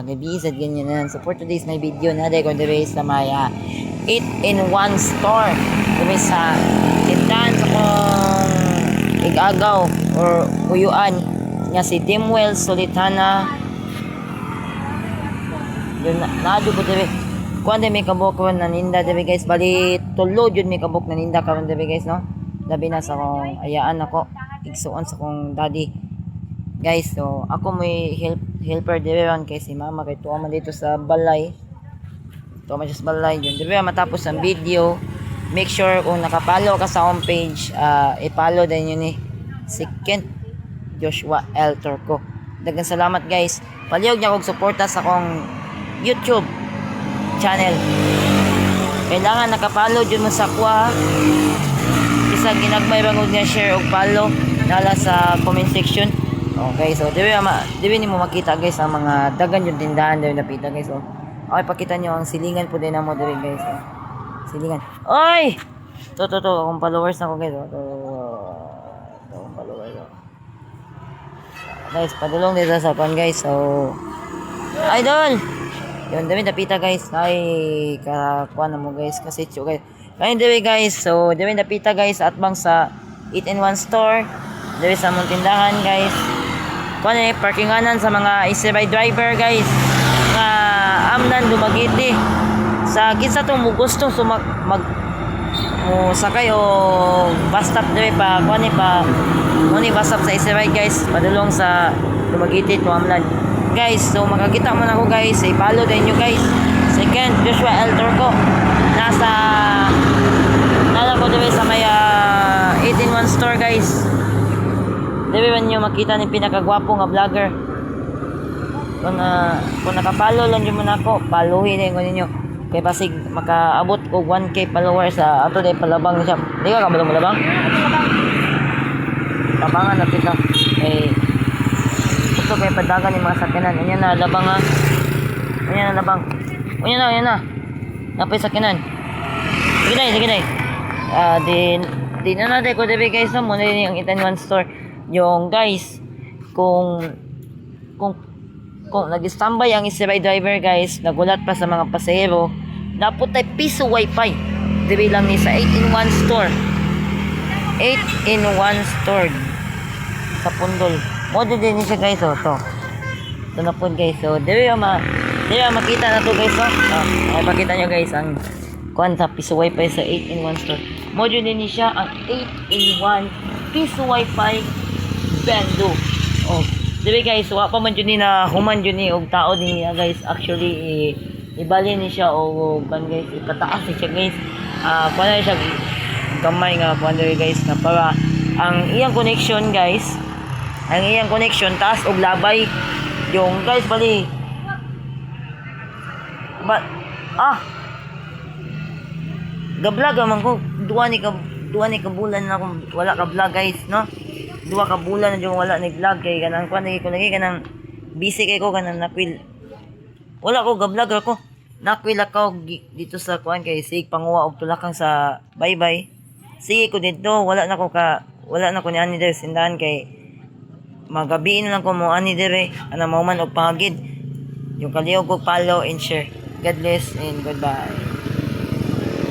Gabisad ganyan na. So for today's my video na day ko dire sa Maya 8-in-1 store. Dire sa tindahan sa kong igagaw or uyuan nga si Dimwell Solitana. Yun na ko dire. Kuan de may kabuk ko naninda dire guys. Bali tulo jud may kabuk naninda karon dire guys no. Labi na sa kong ayaan ako. Igsuon sa kong daddy. Guys, so ako may helper dire ron kay si mama kay tuwa man dito sa balay. Tuwa man sa balay yun. Dire matapos ang video, make sure kung nakapollow ka sa homepage, i-follow din yun Second Joshua L. Turco. Daghang salamat guys. Palihog niya kog suporta sa akong YouTube channel. Kailangan nakapollow jud mo sa kuha. Isa ginagmay bangod nga share og follow nala sa comment section. Okay, so dibi ni mo makita guys ang mga dagan yung tindahan dito napita guys. So, okay, pakita nyo ang silingan po din mo dito guys. So, silingan. Oy! To akong followers na ko guys. To akong followers. Guys, padulong dito sa pan guys. So, idol! Yun, dami napita guys. Ay, kakuha na mo guys. Kasi guys. Kaya dibi guys. So, dami napita guys at bang sa 8-in-1 store. Dibi sa mong tindahan guys. Kung parkinganan sa mga isibay driver guys nga amnan Dumaguete sa kinsa tong mo gusto so mag sakay o bus stop dire pa kuani pa muni bus stop sa isibay guys padulong sa Dumaguete to amlan guys. So makakita mo na ako guys, i-follow din nyo guys. Second Joshua L. Turco nasa ko dire sa may 8-in-1 store guys. Diba ba nyo makita ni pinakagwapo nga vlogger? Kung nakapalo lang yun muna ako, paluhin din ko ninyo. Kaya pasig makaabot ko 1k followers sa ato day palabang siya. Hindi ka kabalong malabang? Tabangan natin ito. Eh, ito kaya padagan yung mga sakinan. Yan na, labang ha. Yan na, labang. Yan na. Napay sakinan. Sige na. Di na natin ko diba guys, muna yun yung 8-in-1 store. Yung guys, kung nag-standby ang isibay driver guys, nagulat pa sa mga pasahero, dapat ay piso wifi. Dibi lang ni sa 8-in-1 store. 8-in-1 store sa Pundol. Model din siya guys, oh, to. Ito na po guys. So, dibi makita na to guys, oh. Ay makita nyo guys ang kuan sa piso wifi sa 8-in-1 store. Model din siya ang 8-in-1 piso wifi bando. Oh, diba guys, wa pa man yun na human yun og tao din niya guys. Actually, ibali ni siya o kan guys, ipataas ni siya guys. Paano siya gamay nga paano guys na para ang iyang connection guys. Ang iyang connection taas og labay. Yung guys bali. Gablag man ko duwa ni ka bulan na akong wala ka vlog guys, no? 2 ka bulan na yung wala nag-vlog kay kanang kuan lagi ko lagi kanang busy kay ko kanang nakwil. Wala ko ga-vlog ako. Nakwil ako dito sa kuan kay sig panguwa og tulakang sa bye-bye. Sige ko dito, wala na ko ni ani dire sindahan kay magabi na lang ko mo ani dire ana mao man og pangagid. Yung kaliyog og follow and share. God bless and goodbye.